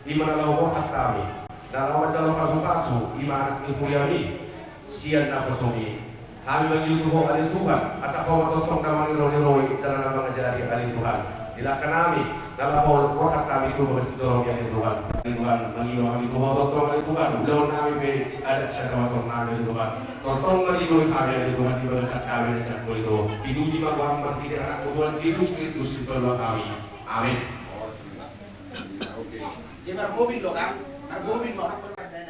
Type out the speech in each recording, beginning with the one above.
Imana lau wahat kami dalam wajah kasu-kasu iman ikuyami sian nafasumi kami bagi Tuhan alih Tuhan asa kau totong damani roni dalam nama ngajari alih Tuhan dilakan kami dalam wahat kami itu bersetorong alih Tuhan mengilu kami Tuhan totong alih Tuhan belum kami be ada syakwa totong alih Tuhan totong mengilu kami alih Tuhan di bangsa kami dan syakwa itu diuji bahwa tidak akan Tuhan Yesus Kristus setelah kami amin. Dia mobil loh kan, mobil mau apa ada.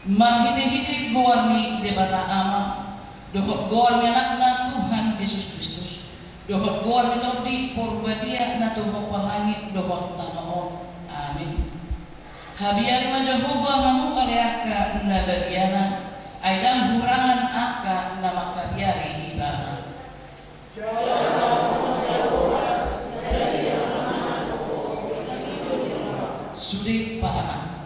Manghiti-hiti goarni debata ama, dohot goarni anak na Tuhan Yesus Kristus, dohot goarni tordi porbadia na tuho palangit dohot tanoon. Amin. Habiari ma Jehovah hamu aleaka na bagiana, ay dang hurangan aka na makabiari ibana. Sudi paranan.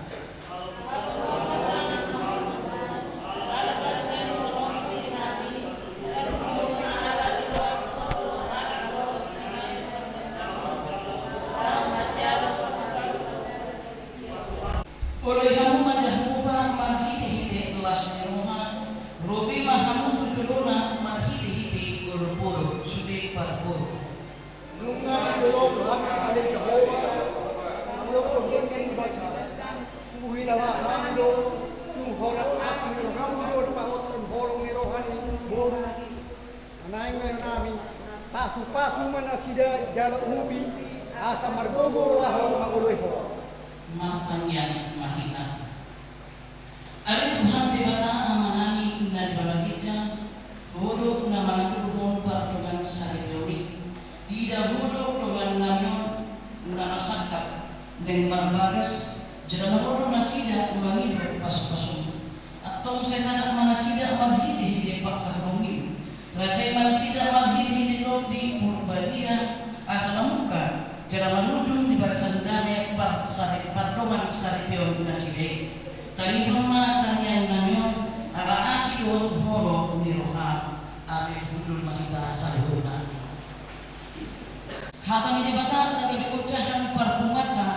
Oleh kamu majahuba marhiti-hiti kelas nerohan, robi mahamu tujuluna marhiti-hiti gulupur, sudi parpur. Nunga dulu doang kali Jehovah, kalau kemudian yang baca, kuih dalam ramdo, tungholat asmi ramdo, bahwa tungholong rohan boru, anai nami, pasu mana sida jalan ubi, asa margogo lahor manguluho. Matang yang mahina. Ada Tuhan di bata amanami na balagija, hodok na manatuhon pa dengan saridori. Ida hodok dengan namun na masakat dengan marbagas, jera hodok na sida umangi pas-pasum. At Tong senana manasida maghidi pak kahrongi. Raja manasida maghidi di Purbadia asalamuka. Jara manudung di barisan damai par sari patroman sari pion naside. Tali rumah tanya namyon ara asi holo di roha. Ame budul manita salihuna. Hatang ini bata dari ucahan parbungata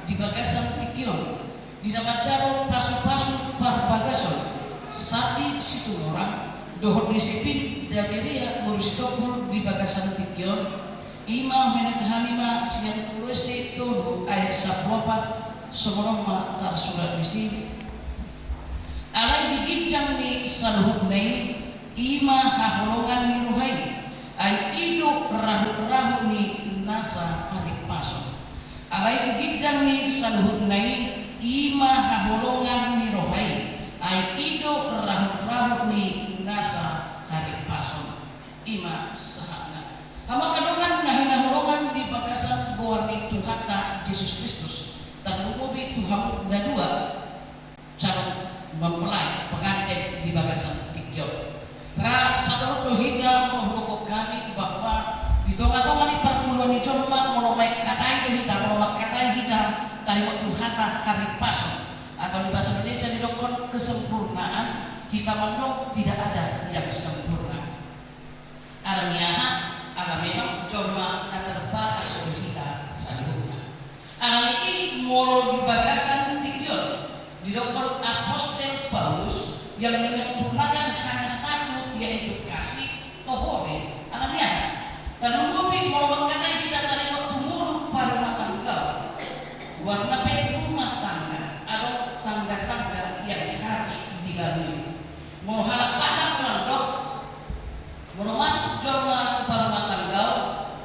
di bagasan tikion. Di dapat jaro pasu-pasu parbagason sapi situ orang dohor disipin daberia borustokul di bagasan tikion ima menet hamima siang kursi tolu ayat 14 sebelum tak surat bisi alai digijang ni saluhunai ima haholongan ni ruhai ay idu rahu-rahu ni nasa alik paso alai digijang ni saluhunai ima haholongan ni rohai ay ido rahu-rahu ni nasa hari pason ima sahana hama kadongan nahinahulongan di bagasan goa ni Tuhata Yesus Kristus dan umubi Tuhan dan dua calon mempelai pengantin di bagasan tikyo ra sadaro tuhita mohokok kami bahwa di tonga-tonga ni perpuluhan ni contoh molomai katai tuhita molomai katai kita tali waktu hata hari pason atau di bahasa Indonesia didokon kesempurnaan kita mandok tidak ada yang sempurna. Arangnya arang memang cuma terbatas oleh kita sempurna. Arang ini molo di bagasan tikion didokon apostol Paulus yang menyempurnakan hanya satu yaitu kasih tohore. Arangnya dan mungkin molo kata kita tali waktu mulu pada matanggal warna rumah tangga atau tangga-tangga yang harus dilalui. Mau halak patah melandok, mau masuk jorna rumah tangga,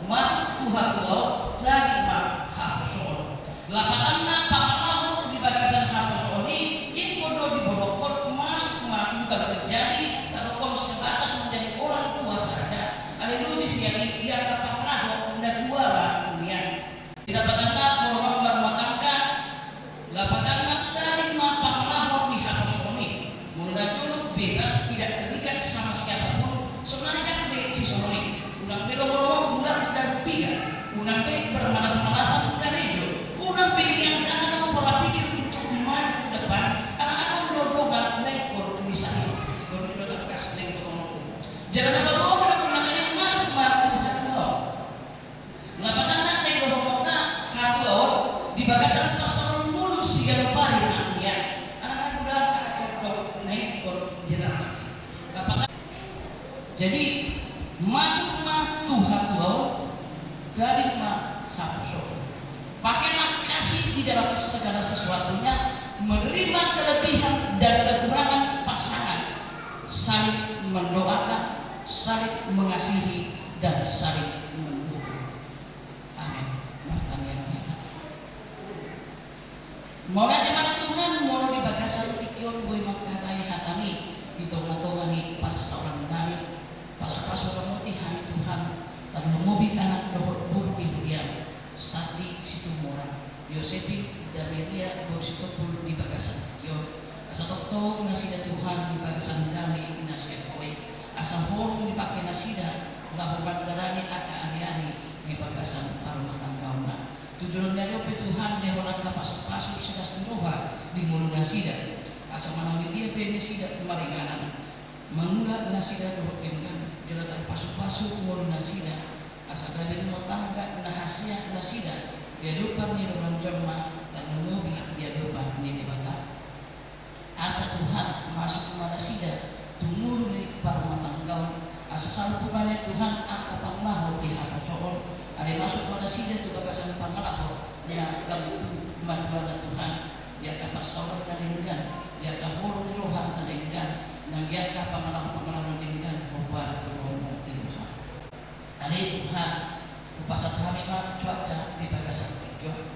masuk Tuhan lo dari hapusol. Lapatanna pakalahu di bagasan hapusol ini, ikodo dibolokon masuk bukan terjadi, kalau sebatas menjadi orang tua saja. Haleluya siang dia pakalahu dan dua kemudian didapatkan lapatan dari mapa melahor di hapus ini mulai dulu bebas tidak terikat sama siapapun sebenarnya kan si sononi unang be lobo bulan dan piga unang be bermalas-malasan garejo unang be yang akan pola pikir untuk maju ke depan karena akan mendorong naik organisasi berdoa kas dan ekonomi jangan baru orang masuk mampu hati lapatan naik lobo hati di bagasan jadi masuklah Tuhan dari hapusol. Pakailah kasih di dalam segala sesuatunya, menerima kelebihan dan kekurangan pasangan, saling mendoakan, saling mengasihi dan saling mendukung. Amin. Mulai mana Tuhan mau di bagasan tikion boy makatai hatami di tonga-tonga ni pas seorang nabi pas-pas orang mati hari Tuhan dan mengobi anak dohor buruk dia sati situ murah Yosepi dan dia bersito pun di bagasan tikion asa tokto nasida Tuhan di bagasan dami nasida kowe asa hol dipakai nasida lahorban darani aka ani-ani di bagasan rumah tanggauna tujuan dari Tuhan dia orang pasuk-pasuk sidas noha di mulut nasida asa manami dia penisida kemaringanan mengulat nasida dohopingan jelatan pasuk-pasuk mulut nasida asa gabi rumah tangga nahasnya nasida dia depan ni dalam jemaah dan mengobi dia depan ni di bata asa Tuhan masuk ke nasida tumulu di rumah tangga asa salpukannya Tuhan akapanglah di hapusol ada masuk pada sida tu bagasan pangalapor ya kamu bantuan Tuhan ya kapak saudara dan dengan ya kahur rohan dan dengan nang ya kapangalapor dengan buat Tuhan ada Tuhan upasat kami mak cuaca di bagasan tiga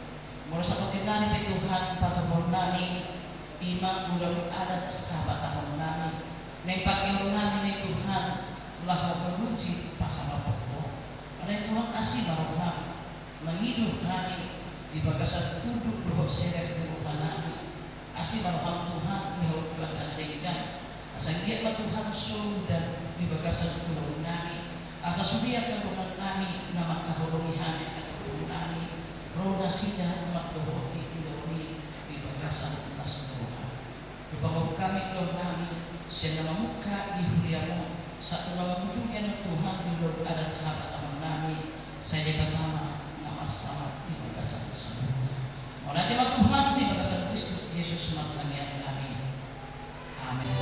mula satu kenani pe Tuhan patapon nami ima bulan adat kabat tahun nami neng pakai nami Tuhan lah menuji pasal apa ada Tuhan kasih barulah menghidup kami di bagasan duduk dohok seret di rumah nami Asih barang Tuhan lewat cuaca dengan asa dia Tuhan sudah di bagasan pulau nami asa sudia kandungan nami nama kahulungi hanya kandungan nami roda sida makdohoti indoni di bagasan atas Tuhan dibangun kami dalam nami siya nama muka di huliamu satu nama ujungnya Tuhan di dalam adat harapan nami saya pertama nama sama di bagasan Tuhan oleh Tuhan di bagasan Kristus Yesus maknanya kami amin.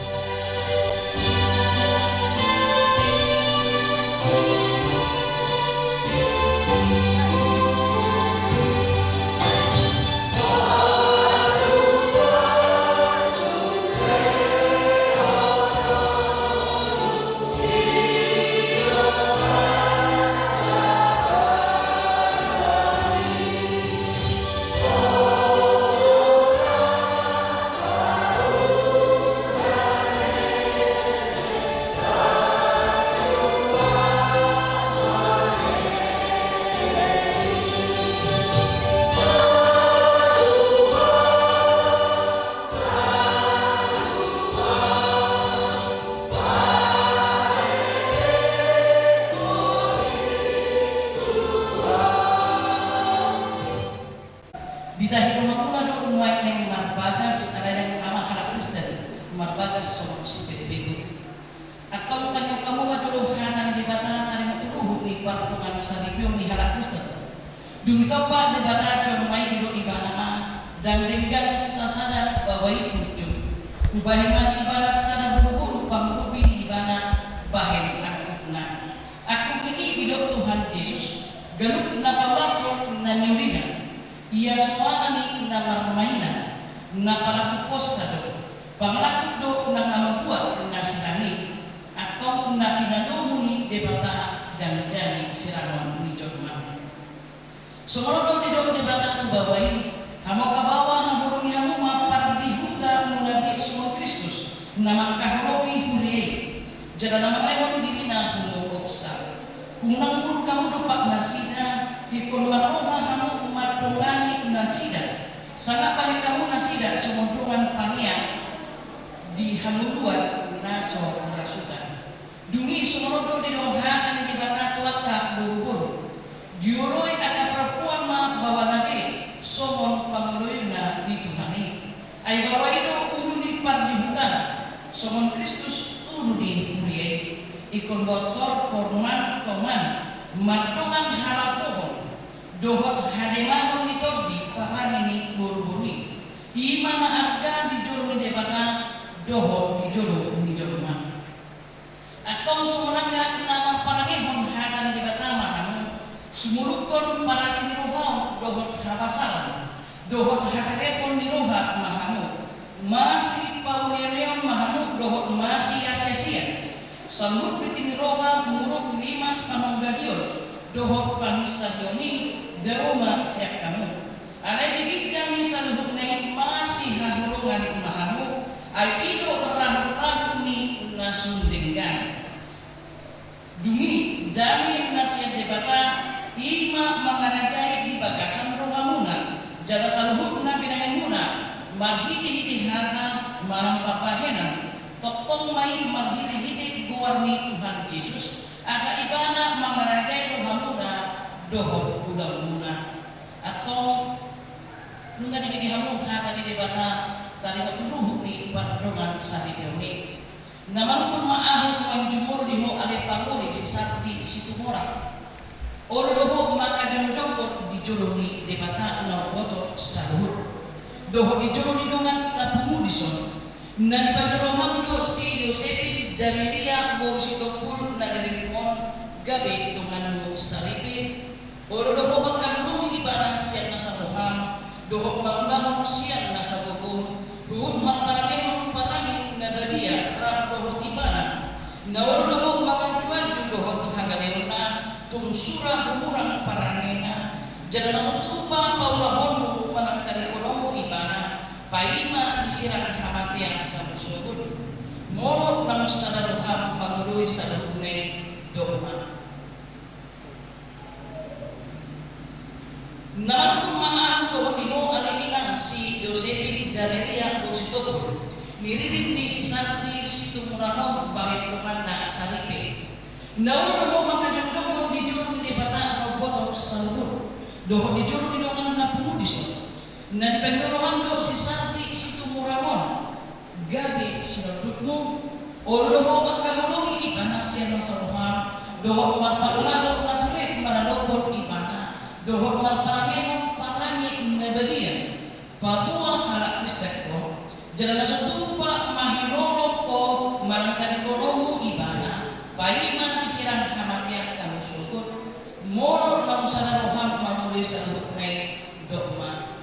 Di tahun rumah dulu mulai yang marbagas ada yang nama anak Kristen marbagas sama si bego atau tanya kamu dulu hanya di bata tanya dulu di parpungan saripion di anak Kristen dulu topa di bata cuma main dulu di bana dan dengan sasada bawai ujung ubahiman ibadah sana berhubung panggupi di bana bahen aku ini hidup Tuhan Yesus galup napawako na nyurigan ia semua ni nama mainan, nama laku posado, panglaku do nama buat nasinani, atau napinado muni debata dan jadi sirawan ni jorman. Semua do di do debata tu bawai, hamo kabawa hamurungi hamu mapar di huta munabi semua Kristus, nama kahrowi huriye, jadi nama lewat diri na humo kopsa, unang mulu kamu do pak nasida, ikon maroha hamu matungani nasida sangat baik kamu nasida semumpungan pania di hamuluan naso rasudan duni sumorodo di dohatan di bata tuaka bubur diuroi akan perempuan ma bawa nabi somon panguluyna di Tuhani ay bawa itu uru di par di hutan somon Kristus uru di mulie ikon botol korman toman matungan halal pohon dohot hademahon itu di parang ini buru-buri imana ada di juru debata dohot di juru man atau sebenarnya nama parangehon hadan debata mahanu semulukon para sinirohon dohot habasalan dohot haserepon nirohat mahanu masih paunereon mahanu dohot masih asesia sambut pitiniroha muruk limas pamanggahion dohot panisadioni daroma siap kamu ada di jami saluhuk naik masih rahulungan mahamu aido rahul ni nasundenggan dumi dami nasihat debata ima mengarajai di bagasan rohamuna jala saluhuk na binahemuna marhiti-hiti hata malam papahenan tokong main marhiti-hiti guarni Tuhan Yesus asa ibana mengarajai rohamuna dohot udah atau nunga dibagi hamu hata di debata tadi waktu ruh di pardongan sari ini namun pun maahul menjumur di mu ale pamuri si sakti situ mora olo doho maka dan jokot di jodoh di debata na foto saluhut doho di jodoh di dongan na pumudison na di pagdoromang do si Yosepi Damiria Borsitopul na dari mon gabe dongan mo saripin oro doho pagkaroon di banas siya nasa roham doho pagkahon siya nasa bukong huwag marparangehon parangin na badia rap doho ibana na oro doho makajuan doho hangganeon na tungsura humurang parangena jadi masuk tupa paulahon manang tari kolomo ibana paima disirang hamatian kamu subut moro nang sadaruham pangudui sadarune doha namun mangahan doho dimo alininang si Yosepi dari yang konstitusi miririn ni si Santi situ murano bagi pemana saripe. Nauru doho makajok di juru di bata robot salur. Doho di juru di dongan na pumudis. Na pendorohan do si Santi situ murano gabi siradutmo. O doho makahulong ibana siya ng saruhan. Doho marpalalo na tuwid maradopon ibana. Doho marparangin parangi nabadiyan. Papua halak istek ko. Jalan satupa mahirolok ko marangkan kolomu ibana. Paima isirang kamatiak kamu syukur. Moro ng sanarohang mamulis sa luknay dogma.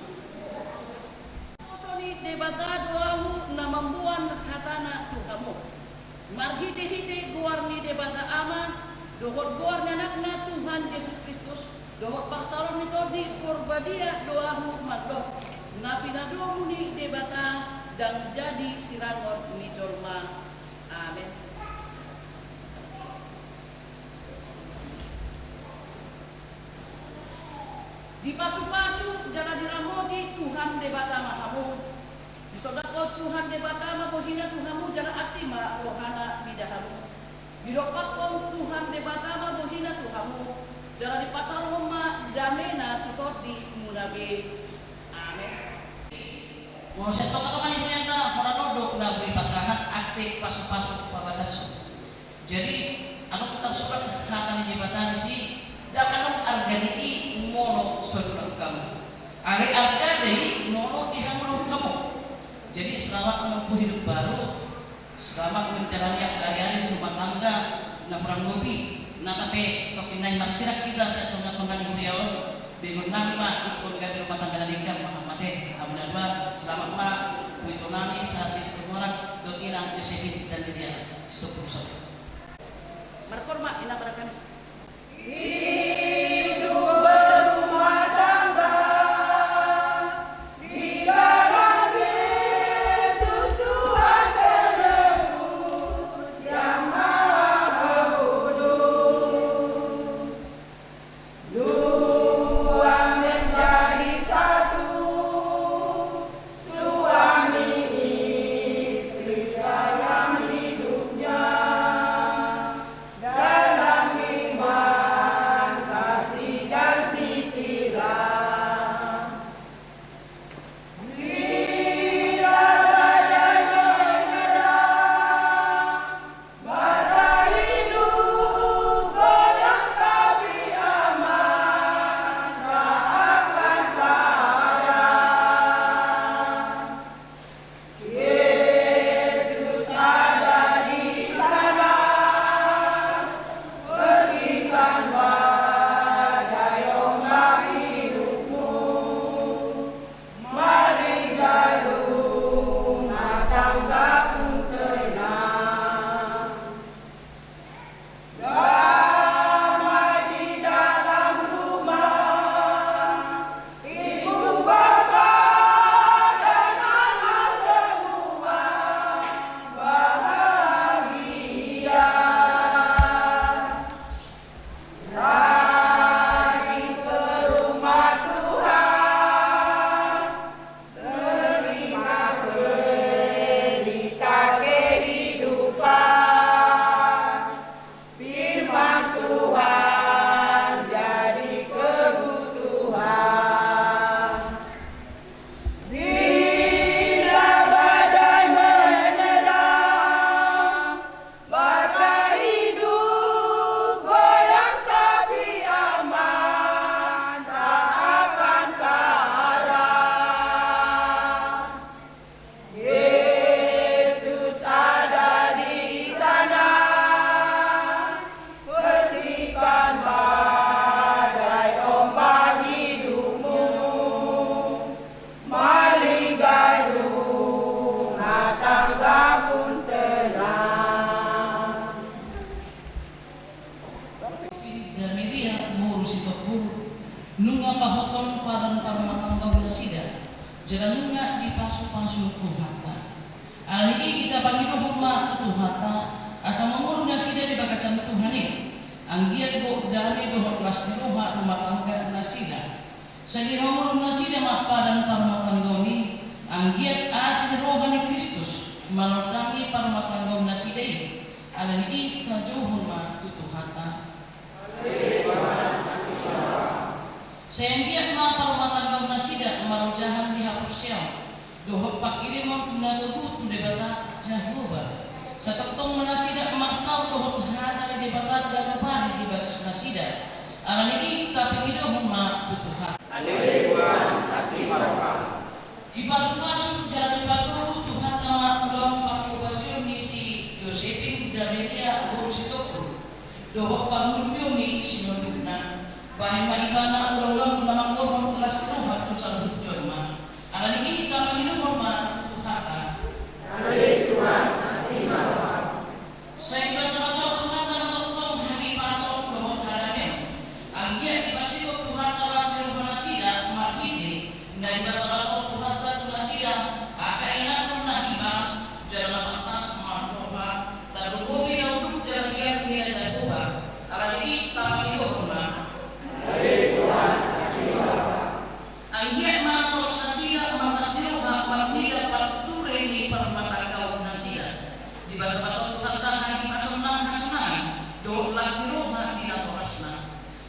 Soni debata doamu na mambuan hatana tuhamu. Marhiti-hiti guar ni debata ama. Dohot guar anak na Tuhan Yesus Kristus. Dohot paksaron nito di korbadia doamu madok. Na pinadomu ni debata dan jadi sirangon ni jorma. Amin. Di pasu-pasu jana diramoti Tuhan debata mahamu. Di sodako Tuhan debata mabohina Tuhanmu jana asima rohana bidahamu. Di dokpakon Tuhan debata mabohina Tuhanmu jana di pasar Roma damena tutor di munabe. Amin. Mau saya toka-toka itu yang tak orang duduk na beri pasangan aktif pasuk-pasuk pabagas. Jadi anu kita surat hatan di jabatan si dapat arganiki mono saudara kamu. Ari argadi mono dihamur kamu. Jadi selamat menempuh hidup baru, selamat menjalani hari-hari rumah tangga, na perang gobi, na tapi kepinai masyarakat kita satu na kembali beliau. Bingung nama ikut gagal rumah tangga nikah Muhammadin Abdullah selamat ma puito nami saat di sekolah do ilang Yosefin dan dia stop rusak. Markor mak ina barakan. Nunga pahoton padan parmatang sida. Jangan nunga di pasu-pasu Tuhata. Hari ini kita panggil hormat Tuhata. Asa mengurung nasida di bakasan Tuhan ini. Anggiat bo dalami dohot kelas di rumah tangga nasida. Sadi mengurung nasida mak padan parmatang ini. Ang giat asin rohani Kristus manutangi parmatanggaw na sidai ala ni kajuhon ma tutuhata. Sayang giat ma parmatanggaw na sida marujahan di hapusyaw dohot pakirimon na tubuto debata Jehovah. Sa taktong manasida maksaw dohot hata ni debata gagapani di batas nasida ala ni kapigidohon ma tutuhata. Ipasok-pasok jalan patuloy Tuhan tama ulang pagkubasyon ni si Josephine Damelia Borsitoko dohot pangulyo ni sinunod na bahay maiba na ulang-ulang namang korong kelas tinuhat sa hudyon ma ala ni kita Panginoon ma tutuhata. Tuhan masih maha. Sa ipasok-pasok Tuhan tama totong hari pasok dohot haramen ang iya ipasok Tuhan talas tinuhan na sida makiti na ipasok-pasok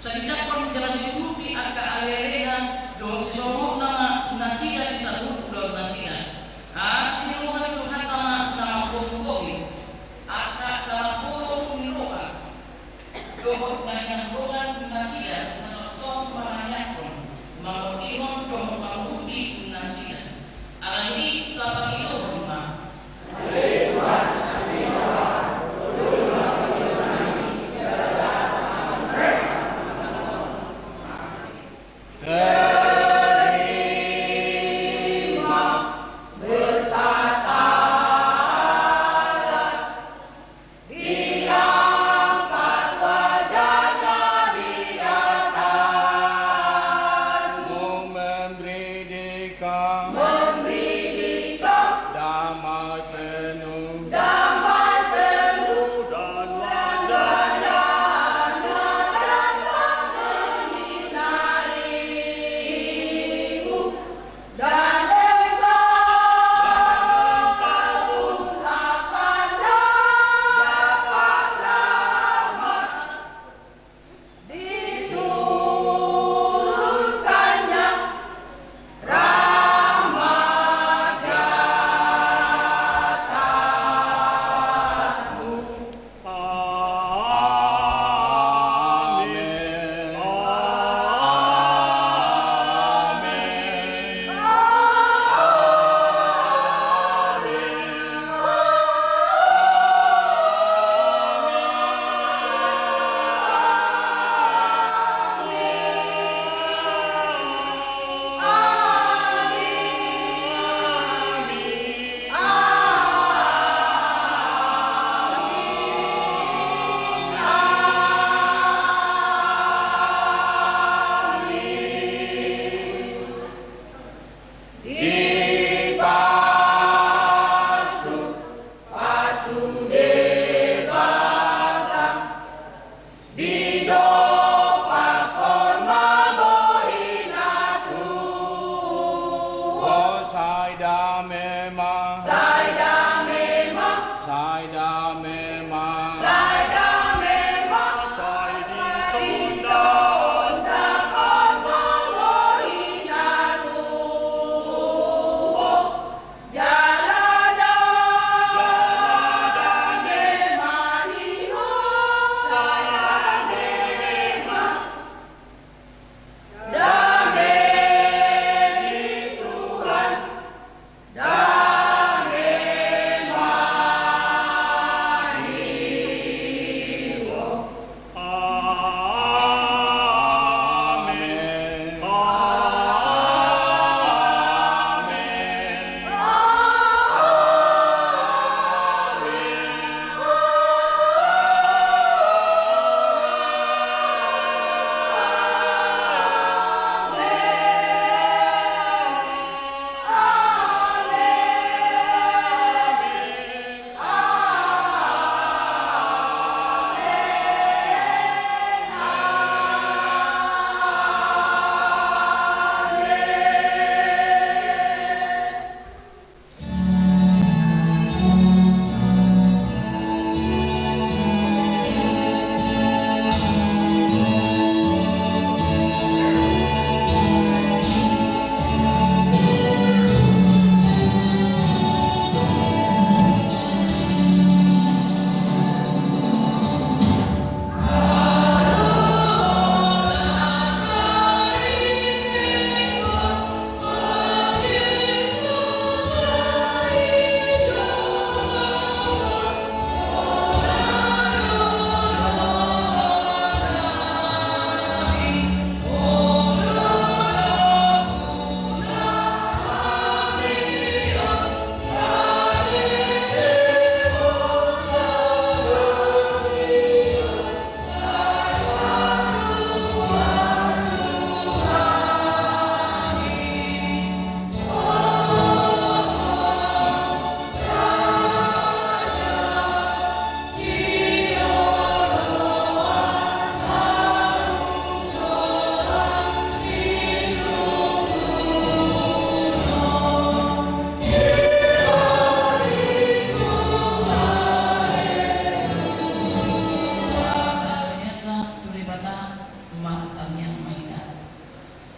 sa dijakon jalan diuruti at kaalelehan doon si somok na nasida di sa lupulog nasida. Siniluhan ito hatama na mangkongkoy at kakapulong niluha doon na hinanggulan nasida na nagtong maranyakon mangulimon doon manguti nasida. Alam ini kapag-iluhon ma.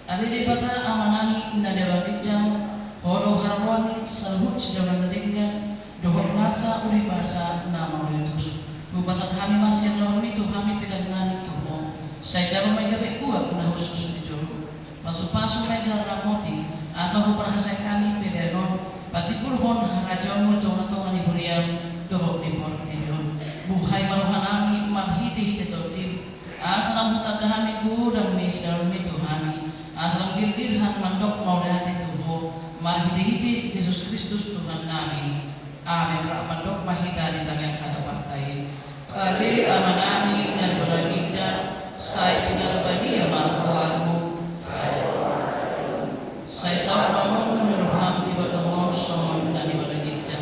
Ada di bata amanami na debabijang horo harwani salhut sejaman nadinggan dohok ngasa uri basa nama uritus. Bubasat kami masih lawan itu kami pedangan itu mo. Saya jaro may gabi kuat na khusus itu. Pasu-pasu may garamoti asa ho perhasa kami pedanon pati purhon harajon mo tonga-tonga ni Huriam dohok di portilyon. Buhay maruhanami maghiti-hiti totim. Asa nang hutag kami gudang ni sedaron itu kami. Asal dirhan mandok maulati Tuhan marhiti-hiti Yesus Kristus Tuhan kami. Amin. Mandok mahita di tangan kata partai. Kali amanami dan beragija saya tinggal bagi amawarmu. Saya sahabatmu menurham di bawah somon dan di beragija.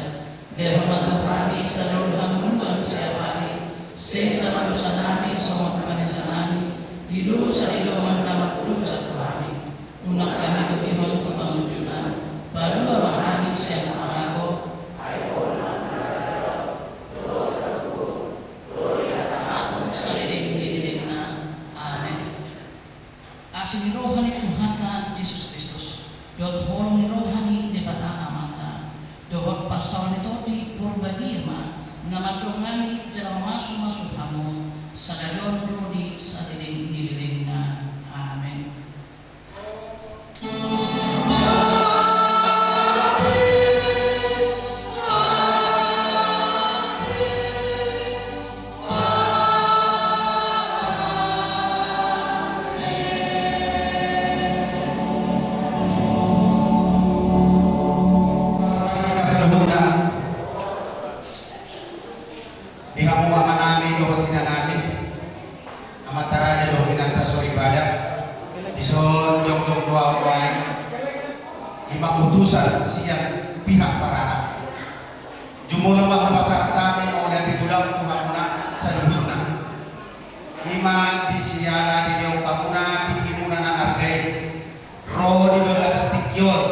Dehormat Tuhan sarurham bukan siapa hari. Saya sama dosa nami somon pada sanami. Hidup saridoman nama dosa Tuhan. Unak kami kebimbang kebangunan. Baru kami siang mengaku. Asin rohani Tuhan Yesus Kristus. Dot holong rohani di bata amata. Dot pasal itu di purbani ma. Nama rohani jalan masuk kamu. Sadayon rodi sadiding nililingna. Amin. Utusan siang pihak parana jumlah bahasa kami oleh digulang Tuhan muna saluhurna iman di siala di diong kamuna tinggi na argay roh di bagasa tikyon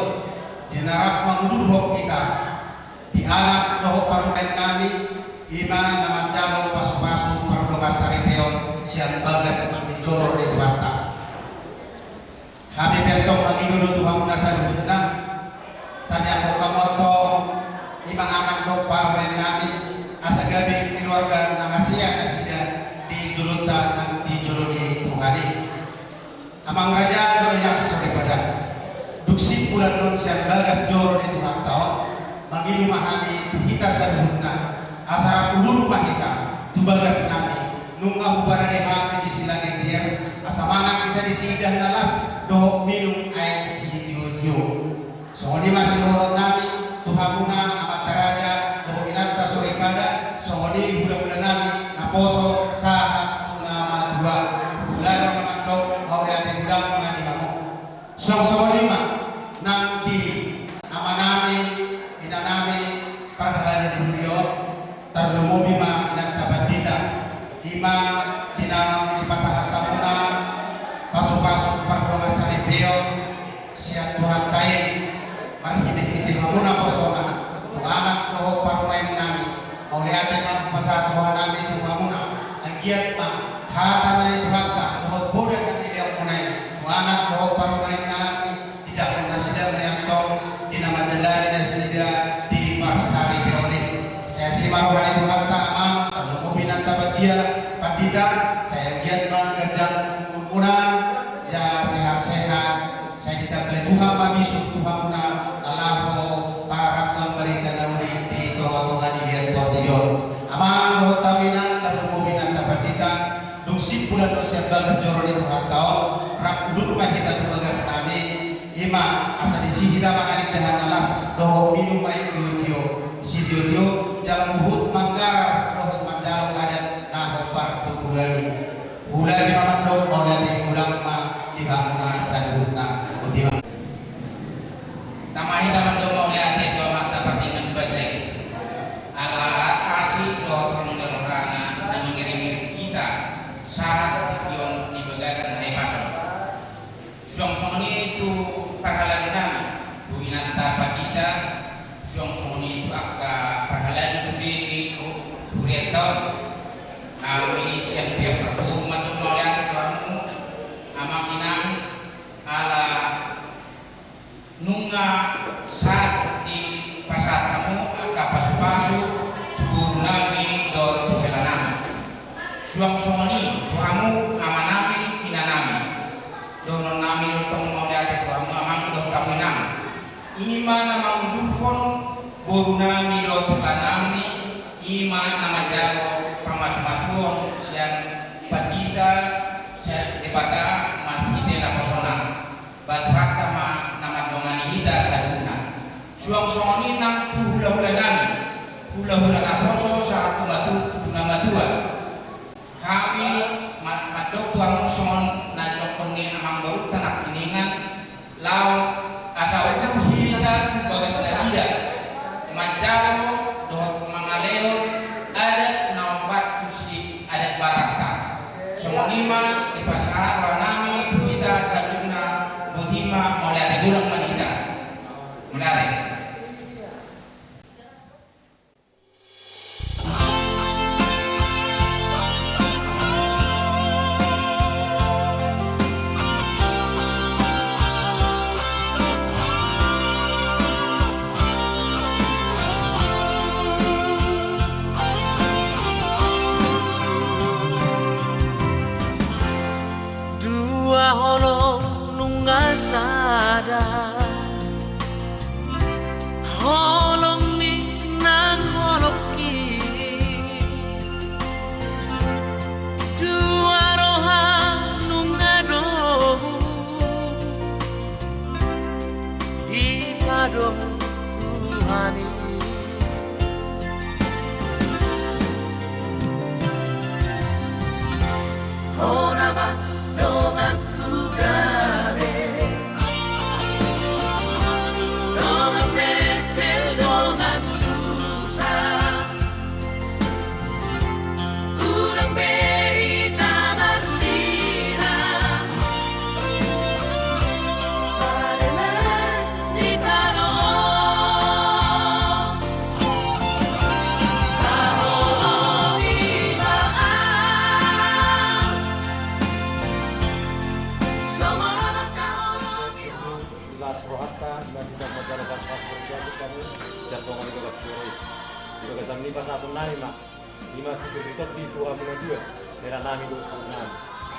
di narap mangudurhok kita di anak roh parumen kami iman na manjalo pasu-pasu pardomas saripeon siang bagas menjor di bata kami betong manginunod Tuhan muna saluhurna tanya ko kamoto lima anak do parwen nami asa gabi keluarga ng Asia na sila di julutan ng di juluni Tuhani amang raja do inak daripada duksi bulan non siang bagas joro di Tuhan taon mangilu mahami kita sa buhutna asara ulur mahita tubagas nami nung abu para dehami di silang endier asa mangang kita di sidah nalas do minum air si dio so di masih menurut nami Tuhan muna amat teraja doh inanta sore pada so di bulan-bulan nami naposo saat nama dua bulan yang dok mau diate gudang mengadi kamu so lima nang di ama nami ina nami parhalan di beliau terlemu bima inanta bandita ima dinam di pasangan tamuna pasu-pasu pardomas saripeo siat Tuhan tayin mari kita muna posona tu anak roh parumain nami mau lihat yang pasal Tuhan nami tu muna agiat ma hata nani Tuhan ta roh bodoh dan dia munai tu anak roh parumain nami dijak nasida meyantong di nama dalari nasida di parsari peolik saya simak wani Tuhan ta amang kalau mau binanta badia pandita saya giat ma gajang muna ja sehat-sehat saya kita beli Tuhan mabisuk Tuhan muna alaho parat memberikan nauri di Tuhan dilihat portilyon amang roh taminan lalu mobinan dapat kita duksi bulan dosia bagas joro di Tuhan tahu rak rumah kita tu bagas kami ima asa di sini kita makan dengan alas doh minum air dio si dio jalan uhud manggar roh manjalo ada naho partu bulan bulan mamat doh oleh di bulan ma di hamuna saduna utima Tamahi taman do mau lihat itu mata pertingan bahasa ala kasih dorong dorongana dan mengiringi kita saat tikion di bagasan hai pasal song itu pahalan kami bu inanta kita song itu akka pahalan sudi itu buriat tahun kami siap tiap perbu mantu mau lihat kamu amang inang ala nunga saat di pasar kamu agak pasu-pasu guru nami do tukelanami suang songoni kamu ama nami ina nami dono nami do tong mau diate kamu amang do kamu nami ima nama ujukon guru nami do tukelanami ima nama jalo pamas-masuon siang patita siang debata mahite la personal batrakta ma nama dongani hita saduna suang songoni nang tu hula-hula nami hula-hula naproso saat nama dua kami madok tuang songon na dokon ni amang baru tanak kiningan lau asal itu hita tu bagas nasida majalo dohot mangaleo adat nawabat kusi adat barakta songonima di pasar ranami hita saduna budima mulai durang manita mulai holong nunga sada holong mi nang holoki dua roha nunga do di padong Tuhani Honama dong Lipas satu naima, lima sekuritas di dua puluh dua, era nami dua puluh enam.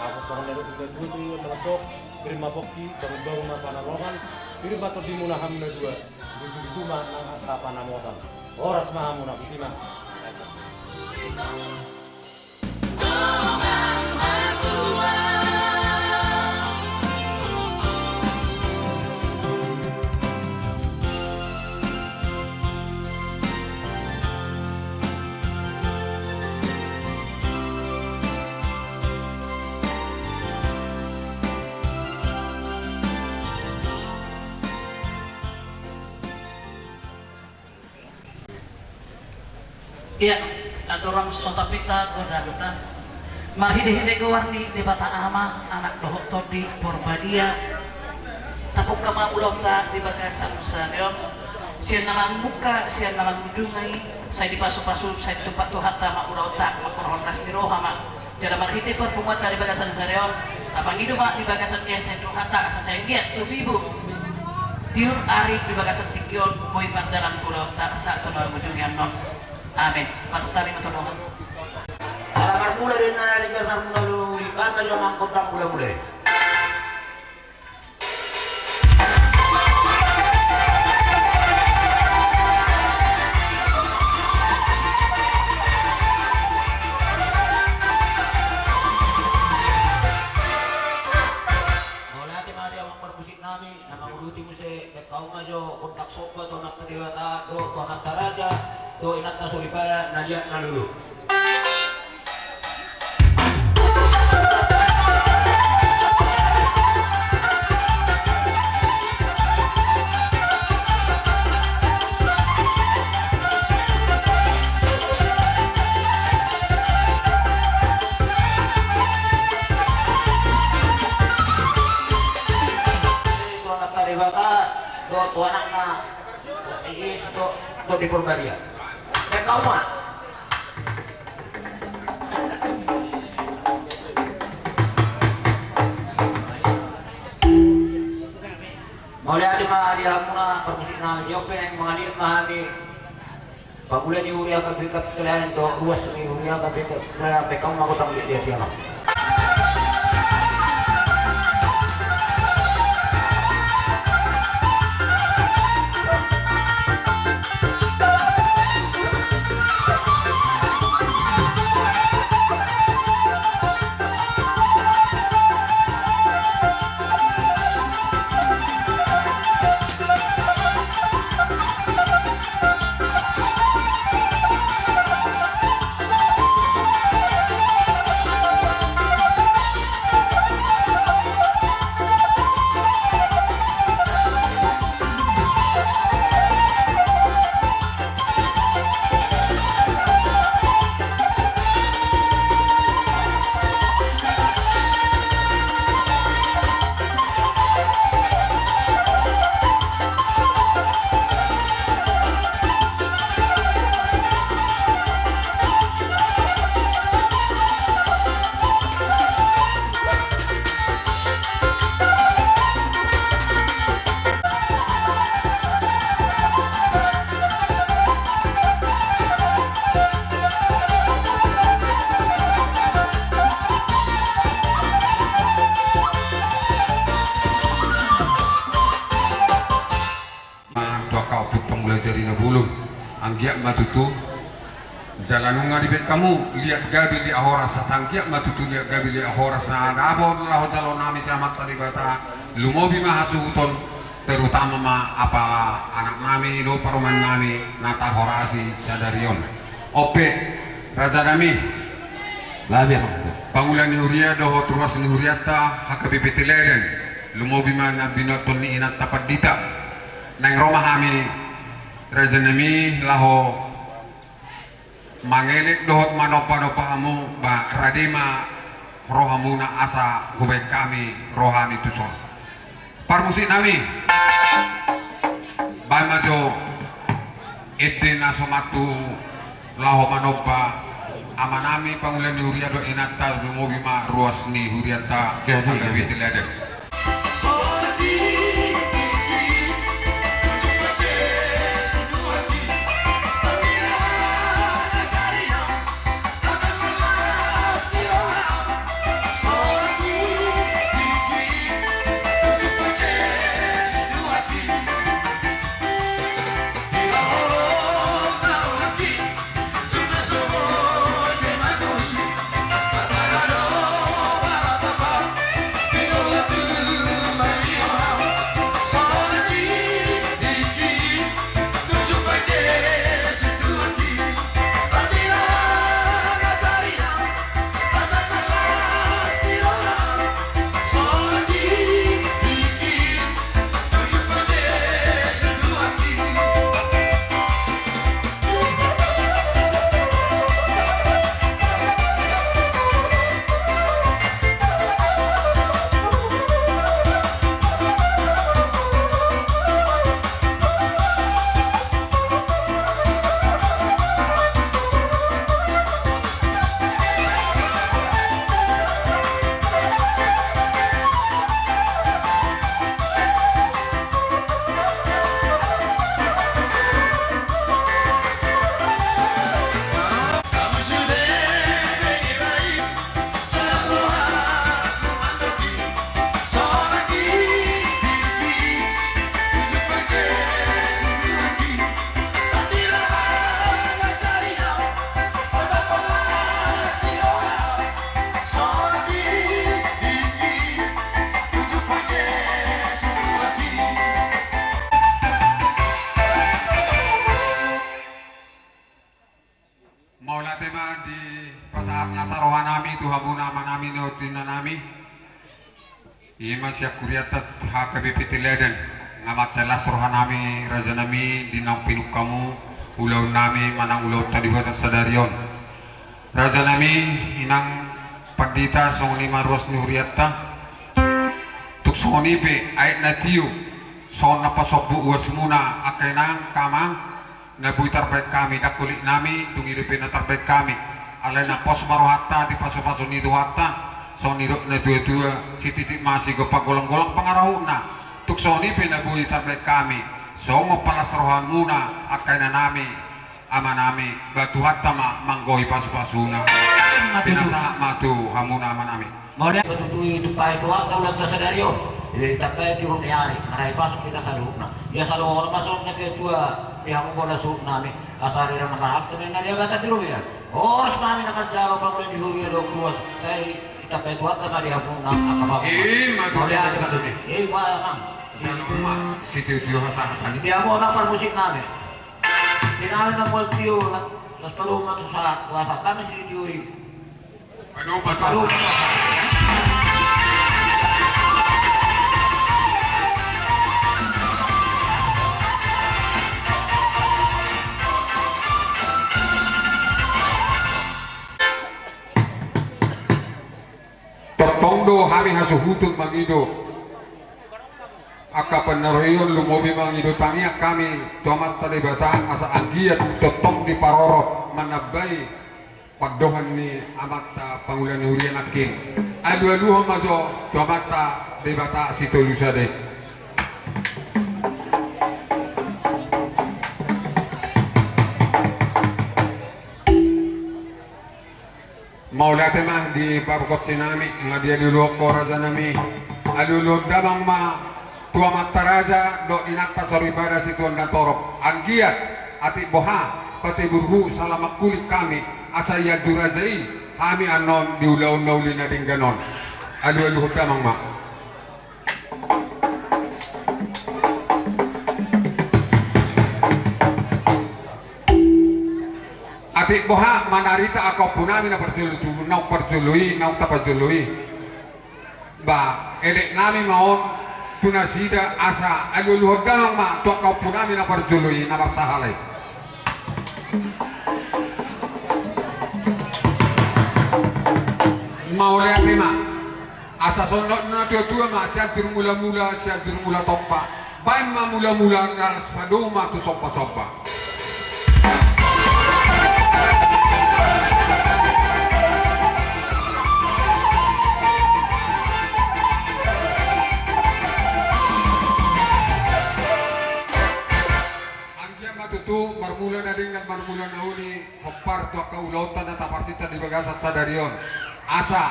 Aku sekarang dari sudah dua melapok, kirim mapoki, bangun apa nalokan, kirim atau di munaham dua, itu mah apa namotan. Oras mahamu nak lima. Iya, ada orang sota pita goda kita. Mahide-hide gawarni di bata ama anak dohot todi porbadia. Tapok kama ulota di bagasan sarion. Sian nama muka, sian nama mudungai. Saya dipasu-pasu, saya tempat tu hatta mak ulota makorhontas di rohama. Jada marhite per pumuat di bagasan sarion. Tapang hidup mak di bagasan dia saya hatta asa saya giat lebih ibu. Tiur ari di bagasan tinggion moy bandaran ulota sa tono mujungnya non. Amin. Mas tari matulungan. Alamar mula din na naligas ang nalulikan na yung mangkotang mula-mula. Wala natin mga diya magparbusik namin na manguluti mo si Nagkaong na jo kontak sopa to nakadiwata to nakataraja to inat na sulipaya na diya nalulu. To anak na iis to di Purbadia. Kau mah Maulia di dia muna permusik na jope yang mengalir mahani. Pagula ni uria ka pikat kalian do ruas ni uria ka pikat na pekam aku tak lihat dia tiang. Anggiak matutu jalanunga di bet kamu lihat gabi di ahora sasanggiak matutu lihat gabi di ahora sa dabo lahu calon nami sama tadi bata lumobi mahasuton terutama ma apa anak nami do paruman nami nata horasi sadarion ope raja nami Labi pangulan ni huria do hoturas ni huriata hakabibi tileden lumobi mana binoton ni inat tapadita nang Roma kami raja nami laho mangelik dohot manopa-nopa amu ba radima rohamuna asa hubek kami rohani tuson parmusik nami ba majo ete nasomatu laho manopa amanami pangulan di huria do inata lumobima ruas ni huriata agawi tiladek Maula tema di pasaat nasarohan nami tuhabuna manami neutina nami ima siya kuriatat hakabipitileden ngamat jelas rohan nami raja nami dinang pinuk kamu ulau nami manang ulau tadi bahasa sadarion raja nami inang padita songni marwas ni huriatta tuk songni pe ait natiu son napasobu uasmuna akenang kamang nabui tarbet kami dakulik nami tungiripin na tarbet kami alay na pos marohata di paso-paso ni duhata so nirok na dua-dua si titik masih gopag golang-golang pangarahu na tuksoni pinabuhi terbaik kami songo palas rohan muna akay na nami ama nami batu hatama manggohi pasu-pasuna pinasa matu hamuna ama nami Maulia tutui tupai tua kau lang kasadario tapai turun hari marai pasok kita salukna ya salu orang masuk na tua dihamu ko na suk nami kasari ra mahal to na dia kata diru ya oras nami nakajalo pa ko dihuri do kruas sai tapai tua ka dihamu na akapa matu mang si Tio hasahat tadi dia mau nak musik nami tinalo na multio las palumat sa kuasa kami si Tio aduh batu Tertongdo hari hasuhutun mangido aka peneroyon lumobi mangido taniak kami tomat tadi batang asa anggiat totong di paroro manabai padohan ni amata pangulan hurian akin adu-adu majo tomata di bata situ lusade mau lihat mah di babkot sinami ngadia dulu koraja nami adulu dabang ma tua mata raja do inakta soribada situan kantorok anggiat ati boha pati burhu salamak kulit kami asaya jurajai kami anon diulau-ulauli na ding ganon adu-adu damang ma Atik boha manarita ako punami na perjului na tapajului ba elek nami maon tunasida asa aluluhod damang ma to ako punami na perjului na masahalay mau lihat ma asa sonot na tua ma siya mula topa bain ma mula ngal spaduma tu sopa tu marmula na dengan marmula na uni hopar to kaulautan na tapasita di bagasa sadarion asa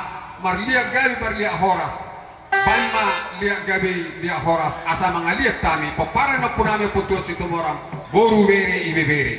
marliak gabi marliak horas balma liak gabi liak horas asa mangaliat tami papara na punami putus itu orang boru bere ibe bere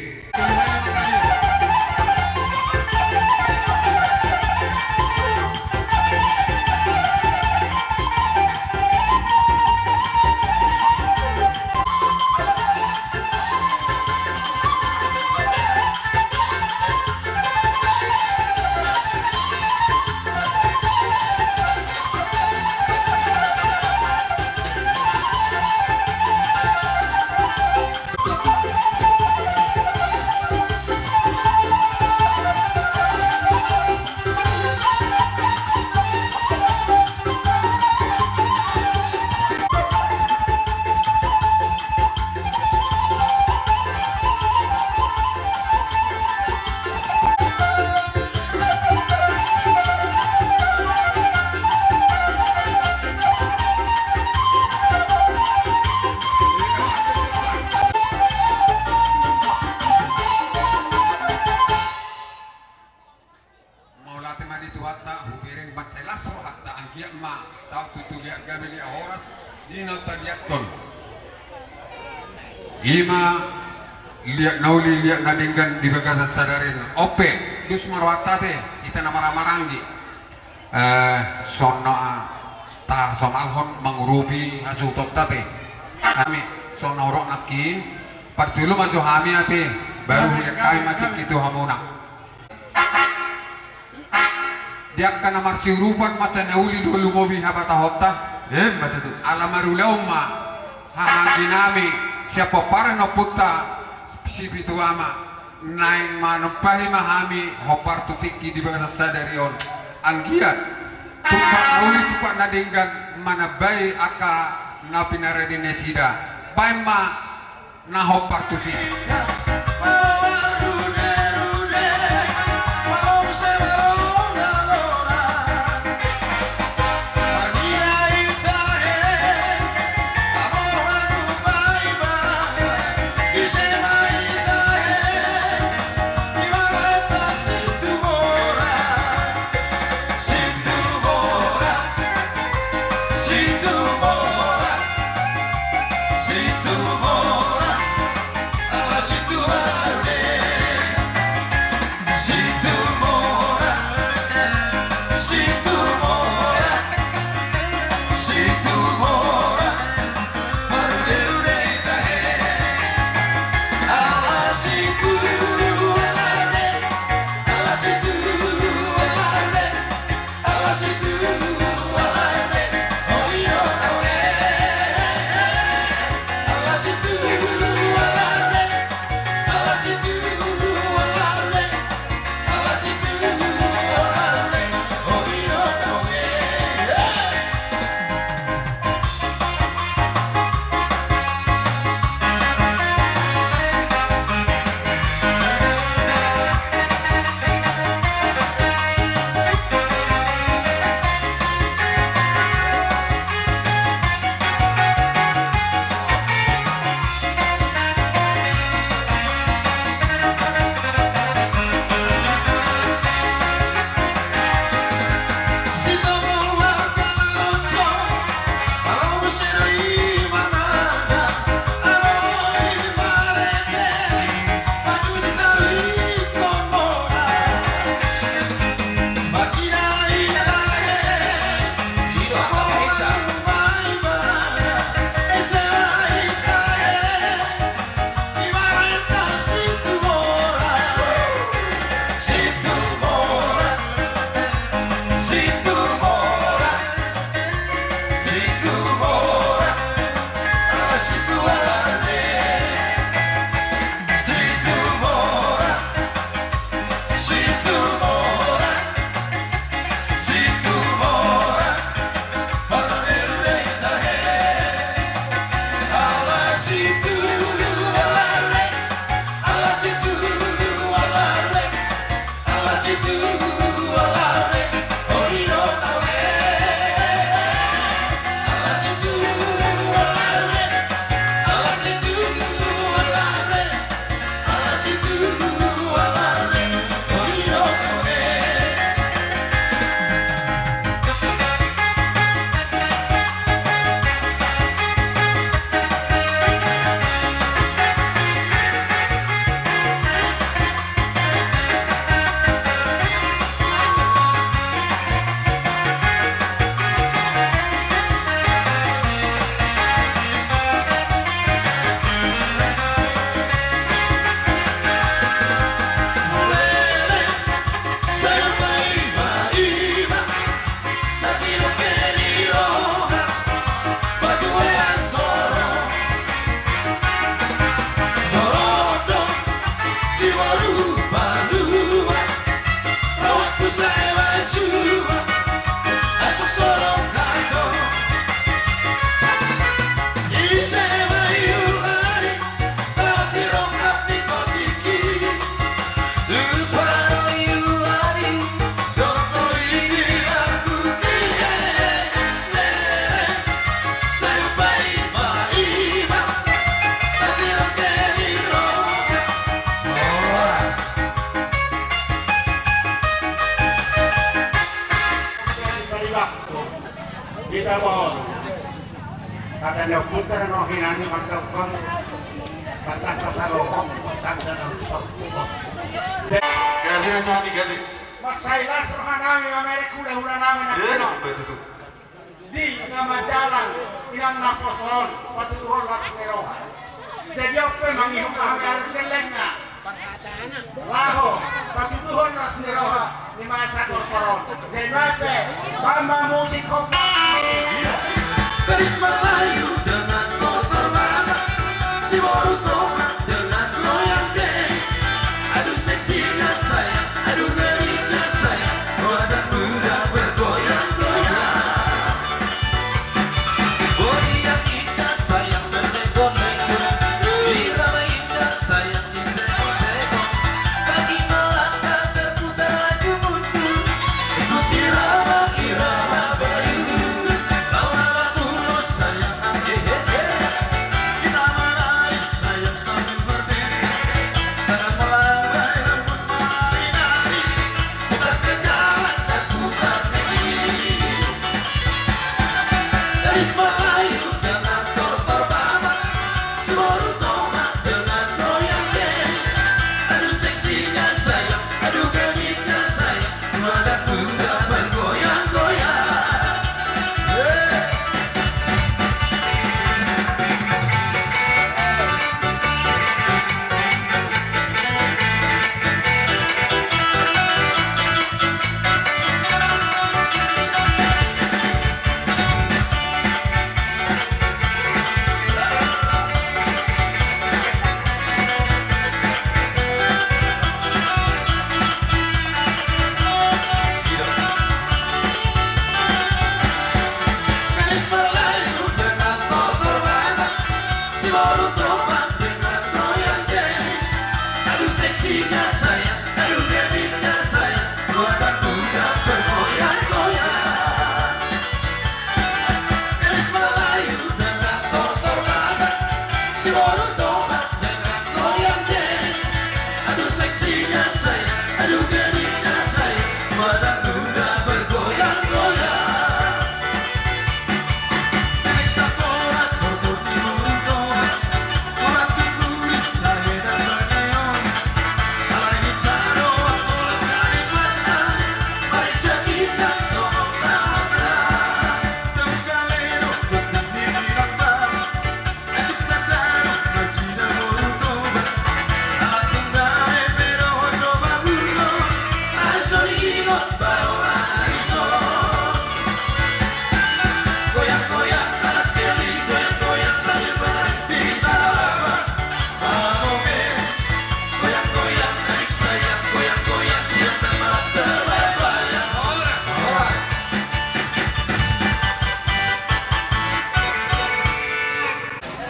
Ima liak nauli liak nadinggan di bagasa sadarin ope dus marwata teh kita nama ramarangi sono ta somalhon mangurupi asutot tate kami sonorok naki partulu maju hami ate baru liak kami mati kitu hamuna dia kana marsiurupan macan nauli dulu mobi habata hotta betul alamarulau ma hamanginami siapa para no puta si bitu ama naing manupahi mahami hopar tutiki di bahasa sadarion anggiat tupak nauli tupak nadinggan mana bayi aka na pinaredi nesida bayi ma na hopar tusi Ayaw putar no hinani magkakon batang kasalokok tanda ng sok. Gabi na sa amin, gabi. Masailas rohan namin Amerika hula-hula namin ang ano. Di nga majalan ilang naposon patutuhon las meroha. Jadi apa mangihong kami alat keleng nga. Laho patutuhon las meroha ni masa korporon. Jadi nape mama musik kopa. Garis Melayu dengan motor mana si Boruto dengan goyang deh. Aduh seksinya sayang, aduh ngerinya sayang, badan muda bergoyang-goyang. Bodi yang indah sayang berlenggong-lenggong, irama indah sayang ditengok-tengok. Kaki melangkah berputar laju mundur, ikut irama bayu. Bawa tulus sayang hati setia, kita menari sayang sambil berbeda. Tangan melambai rambut menari-nari, putar ke kanan dan putar ke kiri. Gadis Melayu dengan tortor babat, si Boruto dengan goyang deh. Aduh seksinya sayang, aduh gemiknya sayang, badan muda bergoyang-goyang. Gadis Melayu dengan tortor babat, si Boruto dengan goyang deh. Aduh seksinya sayang, aduh gemiknya sayang, badan muda bergoyang-goyang. Gadis Melayu dengan tortor babat, si Boruto dengan goyang deh. Aduh seksinya sayang, aduh gemiknya sayang, badan muda bergoyang-goyang. Naik saporan korban di Boruto, orang kulit lagi dan bagian. Alai caro aku lekari mata, mari cekicak sokong rasa. Tenggalero bukan diri lambang, eduk tadaro masih na Boruto. Alat tunggae pero hondo bagulo, ariso rigo bawa ariso. Goyang-goyang alat keli, goyang-goyang sambil berhenti tawa. Mamoge, goyang-goyang adik sayang, goyang-goyang siang dan malam terbayang-bayang. Orang.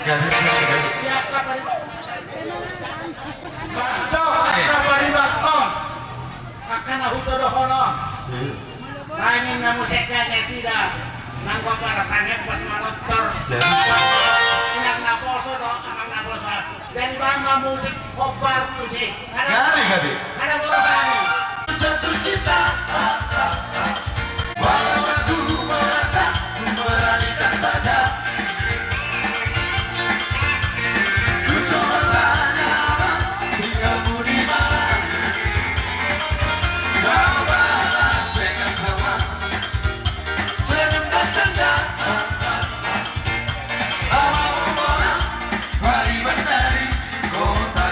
Gabi na sa gabi. Kapari bakton akan nahuto dohono nanging na musiknya sida nangko para sangep pas manotor inang naposo do akang naposo jadi bangga musik obar musik Gabi. ada bosan Jatuh cinta, walau aku merata, ku beranikan saja. Ku coba tanya, tinggalmu di mana? Kau balas dengan tawa, senyum dan canda. Awamu orang, mari berdari, kota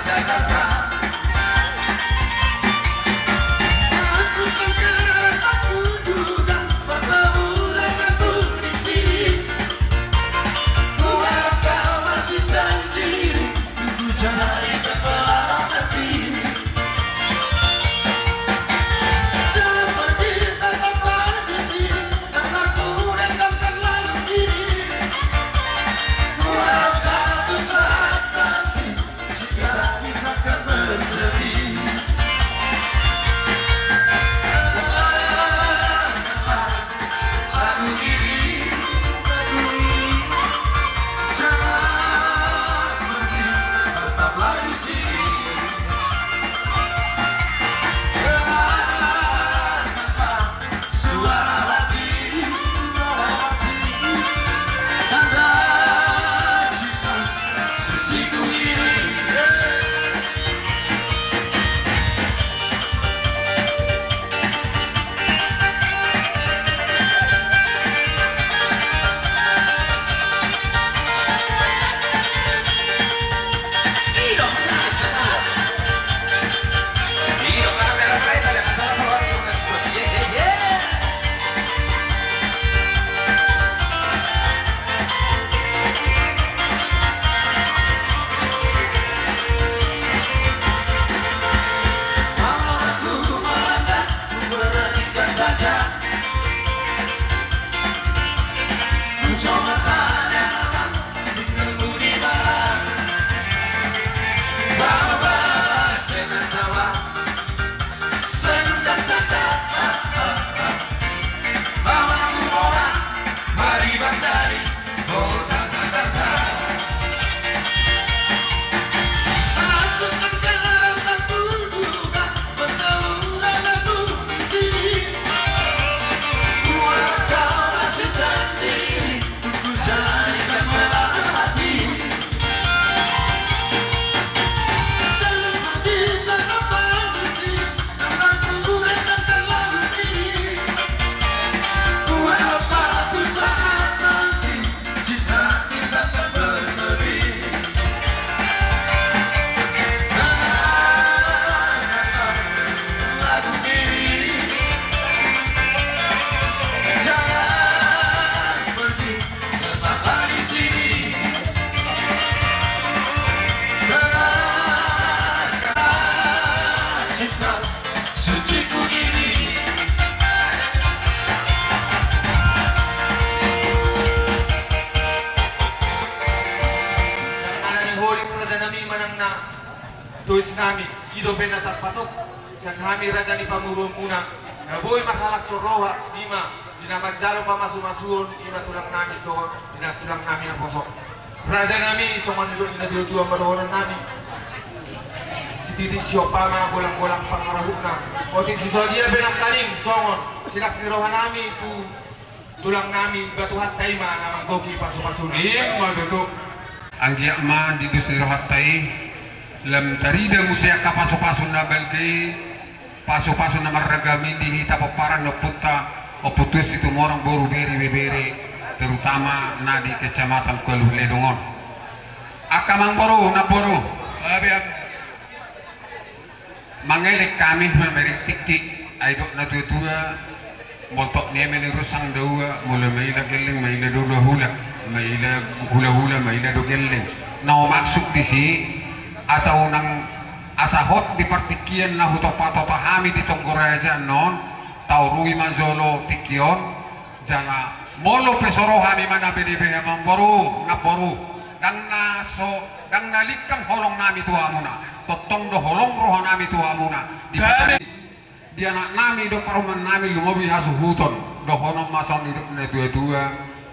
raja nami manang na tuis nami ido penatat patok siang kami raja ni pamurun una boy makalas soroha lima dinamajalo pamasu-masuon ima tulang nami to dina tulang nami ang posok raja nami songon ilo ina tua marohonan nami si titik siopama bolang-bolang pangarahuna kotik si sodia benang kaling songon silas nirohan nami tu tulang nami batuhan taima namang goki pasu-pasuna matutu ang giyaman di dus nirohatay lam tarida musya ka pasu-pasun na balkay pasu-pasun na maragami di hita paparan no punta o putus itu morang boru beri terutama na di kecamatan Kaluhledongon akamang boru na boru abiam mangelek kami merik tik ay dok na tua moltok niya menirusang dawa mula maila geling maila hula maila hula maila do geling na maksud di si asa unang asa hot di partikian na hutok patotahami di Tonggoraja non taurui manzolo tikion jana molo pesorohami mana bedibe amang boru na boru dang nalikang holong nami tua muna totong do holong rohan nami tua muna di di anak nami do paruman nami lumobi hasu huton do honom mason hidup na dua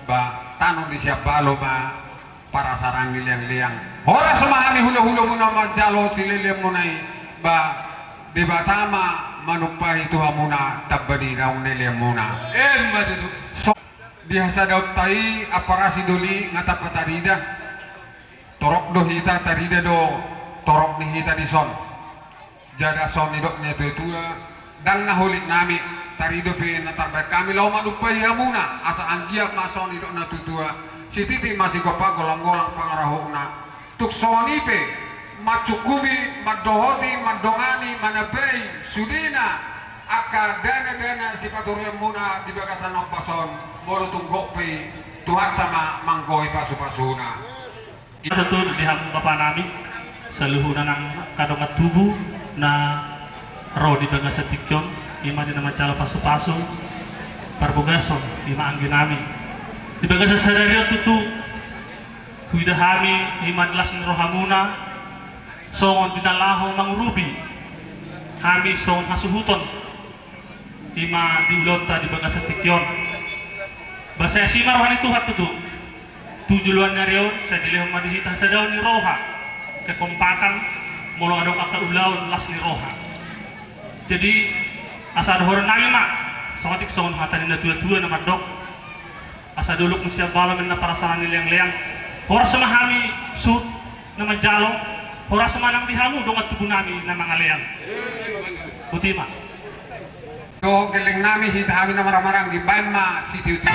ba tanong di siap balo ba para sarang liang hora semahami hula-hula muna majalo sililiang munay ba di batama manupahi tuha muna tabbadi naung niliang muna matutu so dihasa daud tai aparasi doli ngata patarida torok do hita tarida do torok ni hita di son jada son hidop nya tua dan nahulit nami tarido pe natarbay kami law manupahi muna asa anggiap mason hidop na tutua si titi masih gopa golang-golang pangarahuna tuk soni pe macukubi madohoti madongani manabay sudina aka dana si paturya muna di bagasan ng pason moro tunggok pe tuhan sama manggoy pasu-pasuna itu lihat bapak nami seluhunan ng kadongat tubuh na ro di bagasan tikyon ima di nama cala pasu-pasu parbogason ima anggi nami di bagasan sadario tutu kuidahami himadlas rohamuna songon dinalaho mangurubi kami songon hasuhuton ima diulota di bagasan tikyon basa sima rohani tuhat tutu tujuan narion sa dilehong madihita sa daw ni roha kekompakan molo adong akal ulaon las ni roha jadi asa dohor nami mak songotik songon hatan na tua-tua na madok asa duluk musya balamin na para sa nilang-liang ora semahami sut na majalo ora semanang dihamu dongat tubuh nami na mga leang buti ma do geling nami hita kami na marang-marang di bayan ma si tiu-tiu